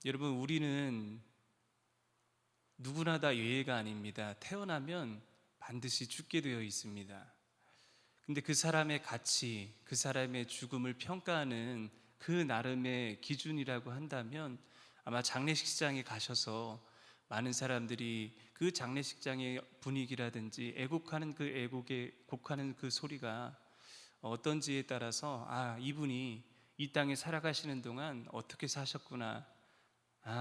여러분, 우리는 누구나 다 예외가 아닙니다. 태어나면 반드시 죽게 되어 있습니다. 근데 그 사람의 가치, 그 사람의 죽음을 평가하는 그 나름의 기준이라고 한다면 아마 장례식장에 가셔서 많은 사람들이 그 장례식장의 분위기라든지 애곡하는 그 애곡에 곡하는 그 소리가 어떤지에 따라서 이분이 이 땅에 살아가시는 동안 어떻게 사셨구나,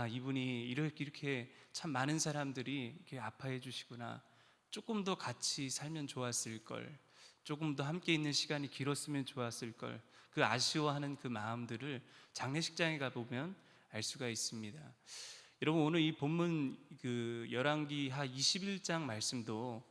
이분이 이렇게 참 많은 사람들이 이렇게 아파해 주시구나, 조금 더 같이 살면 좋았을 걸, 조금 더 함께 있는 시간이 길었으면 좋았을 걸, 그 아쉬워하는 그 마음들을 장례식장에 가보면 알 수가 있습니다. 여러분, 오늘 이 본문 그 열왕기하 21장 말씀도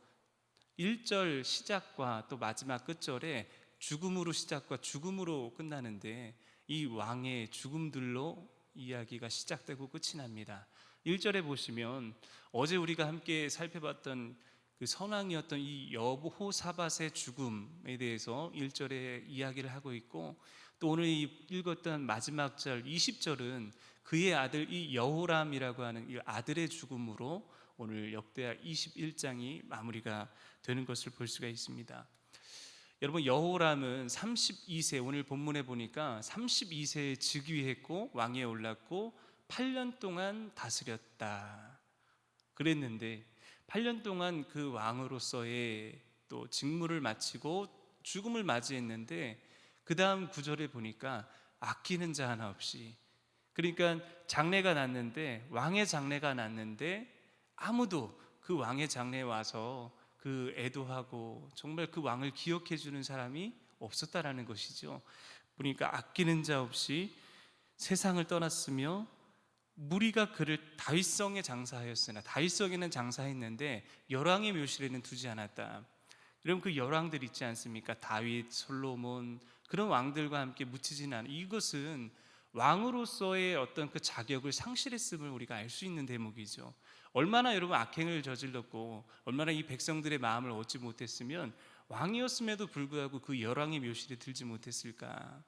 1절 시작과 또 마지막 끝절에 죽음으로 시작과 죽음으로 끝나는데, 이 왕의 죽음들로 이야기가 시작되고 끝이 납니다. 1절에 보시면 어제 우리가 함께 살펴봤던 그 선왕이었던 이 여호사밧의 죽음에 대해서 1절에 이야기를 하고 있고, 또 오늘 읽었던 마지막 절 20절은 그의 아들 이 여호람이라고 하는 이 아들의 죽음으로 오늘 역대하 21장이 마무리가 되는 것을 볼 수가 있습니다. 여러분, 여호람은 32세, 오늘 본문에 보니까 32세에 즉위했고 왕위에 올랐고 8년 동안 다스렸다 그랬는데, 8년 동안 그 왕으로서의 또 직무를 마치고 죽음을 맞이했는데, 그 다음 구절에 보니까 아끼는 자 하나 없이, 그러니까 장례가 났는데, 왕의 장례가 났는데 아무도 그 왕의 장례에 와서 그 애도하고 정말 그 왕을 기억해 주는 사람이 없었다라는 것이죠. 그러니까 아끼는 자 없이 세상을 떠났으며, 무리가 그를 다윗성에 장사하였으나, 다윗성에는 장사했는데 열왕의 묘실에는 두지 않았다. 여러분, 그 열왕들 있지 않습니까? 다윗, 솔로몬, 그런 왕들과 함께 묻히지는 않은, 이것은 왕으로서의 어떤 그 자격을 상실했음을 우리가 알 수 있는 대목이죠. 얼마나 여러분 악행을 저질렀고 얼마나 이 백성들의 마음을 얻지 못했으면 왕이었음에도 불구하고 그 열왕의 묘실에 들지 못했을까.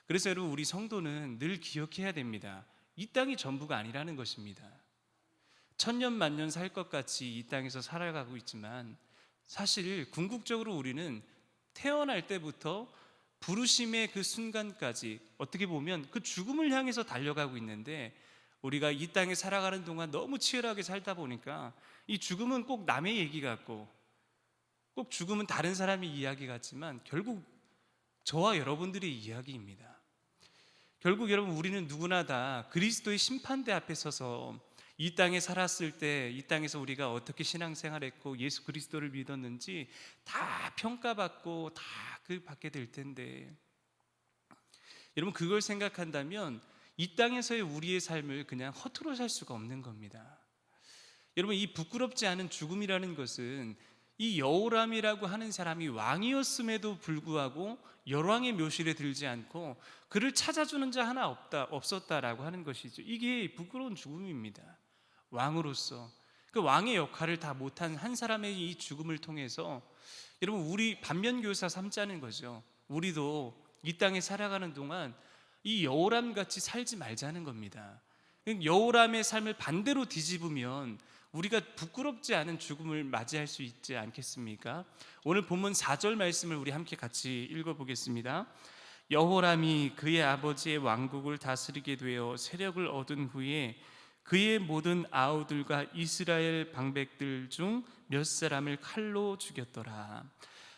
그래서 여러분, 우리 성도는 늘 기억해야 됩니다. 이 땅이 전부가 아니라는 것입니다. 천년 만년 살 것 같이 이 땅에서 살아가고 있지만, 사실 궁극적으로 우리는 태어날 때부터 부르심의 그 순간까지 어떻게 보면 그 죽음을 향해서 달려가고 있는데, 우리가 이 땅에 살아가는 동안 너무 치열하게 살다 보니까 이 죽음은 꼭 남의 얘기 같고, 꼭 죽음은 다른 사람의 이야기 같지만 결국 저와 여러분들의 이야기입니다. 결국 여러분, 우리는 누구나 다 그리스도의 심판대 앞에 서서 이 땅에 살았을 때, 이 땅에서 우리가 어떻게 신앙생활했고 예수 그리스도를 믿었는지 다 평가받고 다 그 받게 될 텐데, 여러분, 그걸 생각한다면 이 땅에서의 우리의 삶을 그냥 허투루 살 수가 없는 겁니다. 여러분, 이 부끄럽지 않은 죽음이라는 것은 이 여호람이라고 하는 사람이 왕이었음에도 불구하고 열왕의 묘실에 들지 않고 그를 찾아주는 자 하나 없었다라고 하는 것이죠. 이게 부끄러운 죽음입니다. 왕으로서 그 왕의 역할을 다 못한 한 사람의 이 죽음을 통해서, 여러분, 우리 반면교사 삼자는 거죠. 우리도 이 땅에 살아가는 동안 이 여호람 같이 살지 말자는 겁니다. 여호람의 삶을 반대로 뒤집으면 우리가 부끄럽지 않은 죽음을 맞이할 수 있지 않겠습니까? 오늘 본문 4절 말씀을 우리 함께 같이 읽어보겠습니다. 여호람이 그의 아버지의 왕국을 다스리게 되어 세력을 얻은 후에 그의 모든 아우들과 이스라엘 방백들 중 몇 사람을 칼로 죽였더라.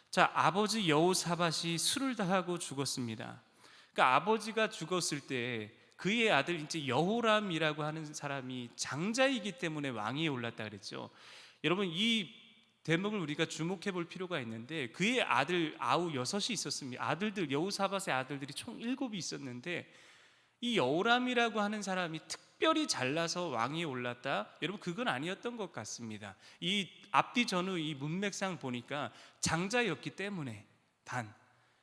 자, 아버지 여호사밧이 술을 다하고 죽었습니다. 그러니까 아버지가 죽었을 때 그의 아들 이제 여호람이라고 하는 사람이 장자이기 때문에 왕위에 올랐다 그랬죠. 여러분, 이 대목을 우리가 주목해 볼 필요가 있는데, 그의 아들 아우 6이 있었습니다. 아들들, 여호사밧의 아들들이 총 7이 있었는데, 이 여호람이라고 하는 사람이 특별히 잘나서 왕위에 올랐다? 여러분, 그건 아니었던 것 같습니다. 이 앞뒤 전후 이 문맥상 보니까 장자였기 때문에, 단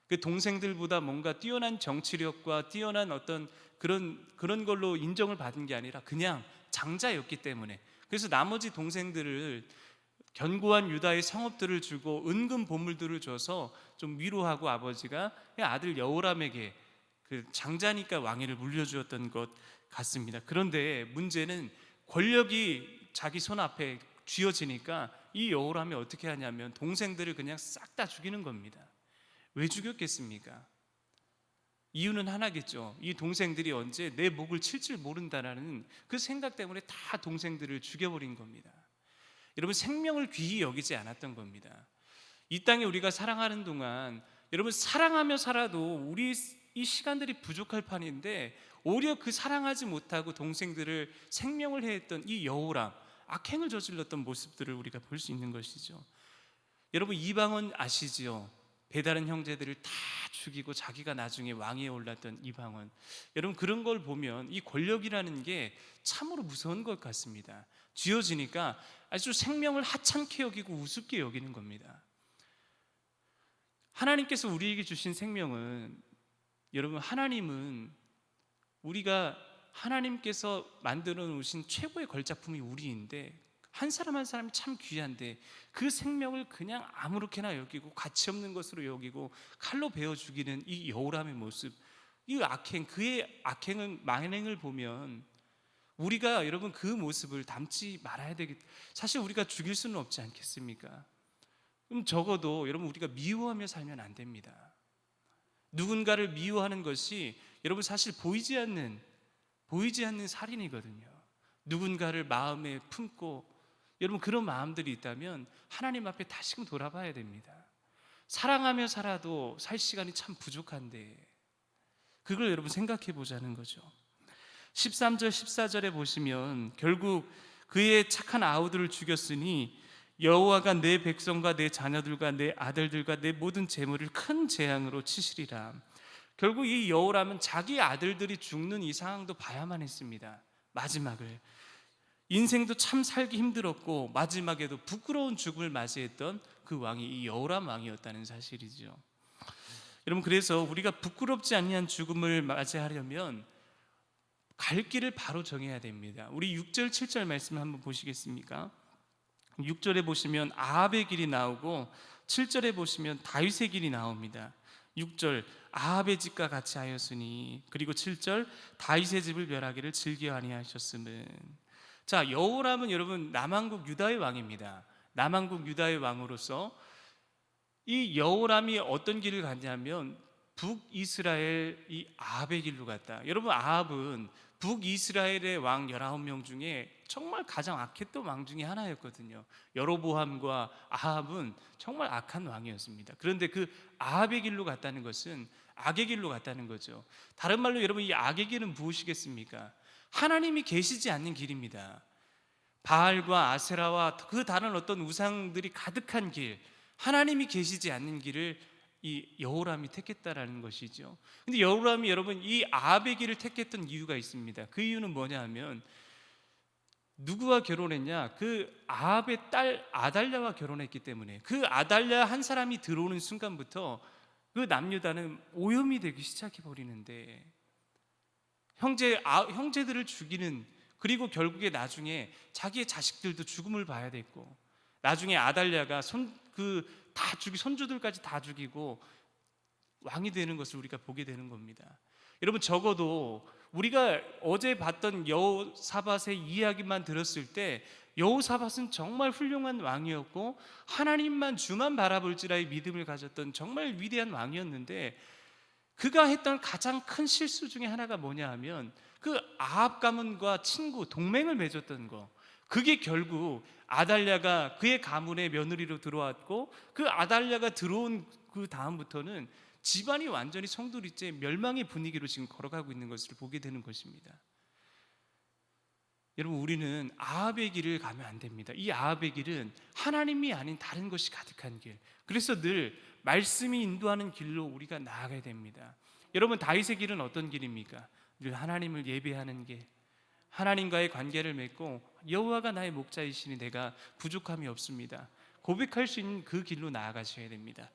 그 동생들보다 뭔가 뛰어난 정치력과 뛰어난 어떤 그런 걸로 인정을 받은 게 아니라 그냥 장자였기 때문에, 그래서 나머지 동생들을 견고한 유다의 성읍들을 주고 은금 보물들을 줘서 좀 위로하고 아버지가 아들 여호람에게 그 장자니까 왕위를 물려주었던 것 같습니다. 그런데 문제는 권력이 자기 손 앞에 쥐어지니까 이 여호람이 어떻게 하냐면 동생들을 그냥 싹 다 죽이는 겁니다. 왜 죽였겠습니까? 이유는 하나겠죠. 이 동생들이 언제 내 목을 칠 줄 모른다라는 그 생각 때문에 다 동생들을 죽여버린 겁니다. 여러분, 생명을 귀히 여기지 않았던 겁니다. 이 땅에 우리가 사랑하는 동안 여러분, 사랑하며 살아도 우리 이 시간들이 부족할 판인데 오히려 그 사랑하지 못하고 동생들을 생명을 해했던 이 여호람, 악행을 저질렀던 모습들을 우리가 볼 수 있는 것이죠. 여러분, 이방원 아시지요? 배다른 형제들을 다 죽이고 자기가 나중에 왕위에 올랐던 이방원. 여러분, 그런 걸 보면 이 권력이라는 게 참으로 무서운 것 같습니다. 쥐어지니까 아주 생명을 하찮게 여기고 우습게 여기는 겁니다. 하나님께서 우리에게 주신 생명은, 여러분, 하나님은 우리가 하나님께서 만들어 놓으신 최고의 걸작품이 우리인데 한 사람 한 사람이 참 귀한데 그 생명을 그냥 아무렇게나 여기고 가치 없는 것으로 여기고 칼로 베어 죽이는 이 여호람의 모습, 이 악행, 그의 악행은 만행을 보면 우리가 여러분 그 모습을 담지 말아야 되겠. 사실 우리가 죽일 수는 없지 않겠습니까? 그럼 적어도 여러분 우리가 미워하며 살면 안 됩니다. 누군가를 미워하는 것이 여러분 사실 보이지 않는 살인이거든요. 누군가를 마음에 품고 여러분 그런 마음들이 있다면 하나님 앞에 다시금 돌아봐야 됩니다. 사랑하며 살아도 살 시간이 참 부족한데 그걸 여러분 생각해 보자는 거죠. 13절 14절에 보시면 결국 그의 착한 아우들을 죽였으니 여호와가 내 백성과 내 자녀들과 내 아들들과 내 모든 재물을 큰 재앙으로 치시리라. 결국 이 여호람은 자기 아들들이 죽는 이 상황도 봐야만 했습니다. 마지막을, 인생도 참 살기 힘들었고 마지막에도 부끄러운 죽음을 맞이했던 그 왕이 이 여호람 왕이었다는 사실이죠. 여러분, 그래서 우리가 부끄럽지 아니한 죽음을 맞이하려면 갈 길을 바로 정해야 됩니다. 우리 6절 7절 말씀을 한번 보시겠습니까? 6절에 보시면 아합의 길이 나오고 7절에 보시면 다윗의 길이 나옵니다. 6절 아합의 집과 같이 하였으니, 그리고 7절 다윗의 집을 멸하기를 즐겨 아니하셨음은. 자, 여호람은 여러분 남한국 유다의 왕입니다. 남한국 유다의 왕으로서 이 여호람이 어떤 길을 갔냐면 북이스라엘 이 아합의 길로 갔다. 여러분, 아합은 북이스라엘의 왕 19명 중에 정말 가장 악했던 왕 중에 하나였거든요. 여로보암과 아합은 정말 악한 왕이었습니다. 그런데 그 아합의 길로 갔다는 것은 악의 길로 갔다는 거죠. 다른 말로 여러분, 이 악의 길은 무엇이겠습니까? 하나님이 계시지 않는 길입니다. 바알과 아세라와 그 다른 어떤 우상들이 가득한 길, 하나님이 계시지 않는 길을 이 여호람이 택했다라는 것이죠. 근데 여호람이 여러분 이 아합의 길을 택했던 이유가 있습니다. 그 이유는 뭐냐 하면 누구와 결혼했냐? 그 아합의 딸 아달랴와 결혼했기 때문에 그 아달랴 한 사람이 들어오는 순간부터 그 남유다는 오염이 되기 시작해 버리는데 형제들을 죽이는, 그리고 결국에 나중에 자기의 자식들도 죽음을 봐야 됐고 나중에 아달랴가 손주들까지 다 죽이고 왕이 되는 것을 우리가 보게 되는 겁니다. 여러분, 적어도 우리가 어제 봤던 여호사밧의 이야기만 들었을 때 여호사밧은 정말 훌륭한 왕이었고 하나님만 주만 바라볼지라의 믿음을 가졌던 정말 위대한 왕이었는데 그가 했던 가장 큰 실수 중에 하나가 뭐냐 하면 그 아합 가문과 동맹을 맺었던 거. 그게 결국 아달랴가 그의 가문의 며느리로 들어왔고 그 아달랴가 들어온 그 다음부터는 집안이 완전히 송두리째 멸망의 분위기로 지금 걸어가고 있는 것을 보게 되는 것입니다. 여러분, 우리는 아합의 길을 가면 안 됩니다. 이 아합의 길은 하나님이 아닌 다른 것이 가득한 길. 그래서 늘 말씀이 인도하는 길로 우리가 나아가야 됩니다. 여러분, 다윗의 길은 어떤 길입니까? 늘 하나님을 예배하는 길, 하나님과의 관계를 맺고 여호와가 나의 목자이시니 내가 부족함이 없습니다. 고백할 수 있는 그 길로 나아가셔야 됩니다.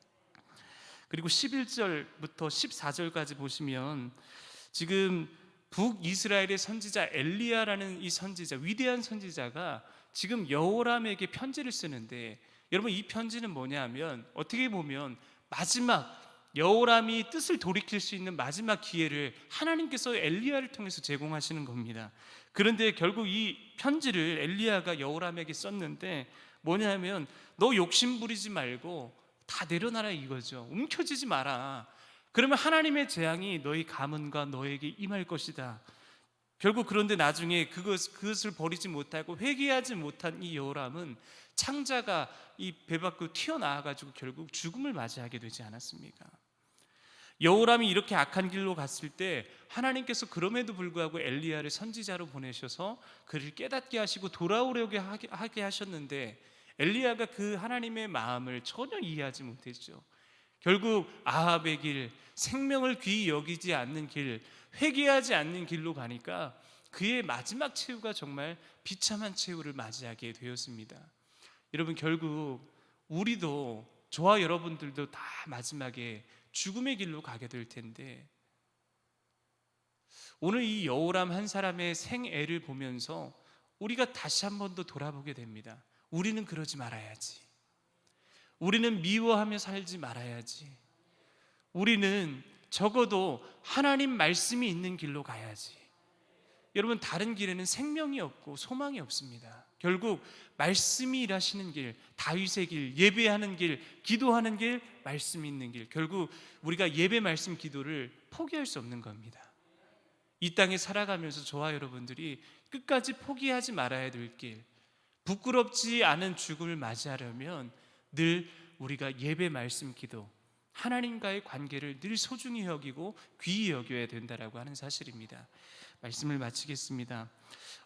그리고 11절부터 14절까지 보시면 지금 북이스라엘의 선지자 엘리야라는 이 선지자, 위대한 선지자가 지금 여호람에게 편지를 쓰는데, 여러분 이 편지는 뭐냐면 어떻게 보면 마지막 여호람이 뜻을 돌이킬 수 있는 마지막 기회를 하나님께서 엘리야를 통해서 제공하시는 겁니다. 그런데 결국 이 편지를 엘리야가 여호람에게 썼는데 뭐냐면 너 욕심 부리지 말고 다 내려놔라 이거죠. 움켜쥐지 마라. 그러면 하나님의 재앙이 너희 가문과 너에게 임할 것이다. 결국 그런데 나중에 그것을 버리지 못하고 회개하지 못한 이 여호람은 창자가 이 배 밖으로 튀어나와가지고 결국 죽음을 맞이하게 되지 않았습니까? 여호람이 이렇게 악한 길로 갔을 때 하나님께서 그럼에도 불구하고 엘리야를 선지자로 보내셔서 그를 깨닫게 하시고 돌아오려게 하게 하셨는데, 엘리야가 그 하나님의 마음을 전혀 이해하지 못했죠. 결국 아합의 길, 생명을 귀히 여기지 않는 길, 회개하지 않는 길로 가니까 그의 마지막 최후가 정말 비참한 최후를 맞이하게 되었습니다. 여러분 결국 우리도, 저와 여러분들도 다 마지막에 죽음의 길로 가게 될 텐데, 오늘 이 여호람 한 사람의 생애를 보면서 우리가 다시 한 번 더 돌아보게 됩니다. 우리는 그러지 말아야지. 우리는 미워하며 살지 말아야지. 우리는 적어도 하나님 말씀이 있는 길로 가야지. 여러분 다른 길에는 생명이 없고 소망이 없습니다. 결국 말씀이 일하시는 길, 다윗의 길, 예배하는 길, 기도하는 길, 말씀이 있는 길, 결국 우리가 예배, 말씀, 기도를 포기할 수 없는 겁니다. 이 땅에 살아가면서 저와 여러분들이 끝까지 포기하지 말아야 될 길, 부끄럽지 않은 죽음을 맞이하려면 늘 우리가 예배, 말씀, 기도, 하나님과의 관계를 늘 소중히 여기고 귀히 여겨야 된다라고 하는 사실입니다. 말씀을 마치겠습니다.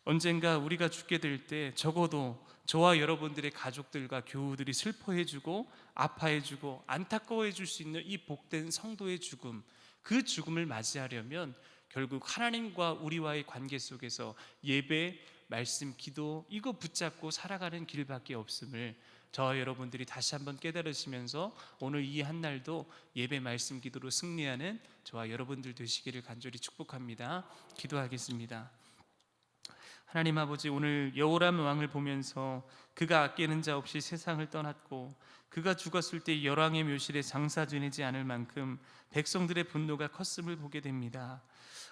언젠가 우리가 죽게 될 때 적어도 저와 여러분들의 가족들과 교우들이 슬퍼해주고 아파해주고 안타까워해줄 수 있는 이 복된 성도의 죽음, 그 죽음을 맞이하려면 결국 하나님과 우리와의 관계 속에서 예배, 말씀, 기도, 이거 붙잡고 살아가는 길밖에 없음을 저와 여러분들이 다시 한번 깨달으시면서 오늘 이 한날도 예배, 말씀, 기도로 승리하는 저와 여러분들 되시기를 간절히 축복합니다. 기도하겠습니다. 하나님 아버지, 오늘 여호람 왕을 보면서 그가 아끼는 자 없이 세상을 떠났고 그가 죽었을 때 열왕의 묘실에 장사 지내지 않을 만큼 백성들의 분노가 컸음을 보게 됩니다.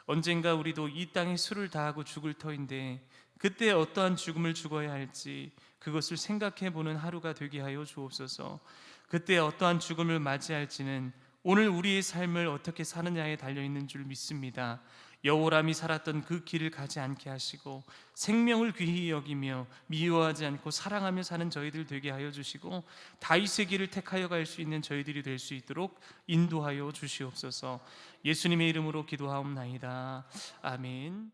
언젠가 우리도 이 땅에 수를 다하고 죽을 터인데 그때 어떠한 죽음을 죽어야 할지 그것을 생각해 보는 하루가 되게 하여 주옵소서. 그때 어떠한 죽음을 맞이할지는 오늘 우리의 삶을 어떻게 사느냐에 달려있는 줄 믿습니다. 여호람이 살았던 그 길을 가지 않게 하시고 생명을 귀히 여기며 미워하지 않고 사랑하며 사는 저희들 되게 하여 주시고 다윗의 길을 택하여 갈 수 있는 저희들이 될 수 있도록 인도하여 주시옵소서. 예수님의 이름으로 기도하옵나이다. 아멘.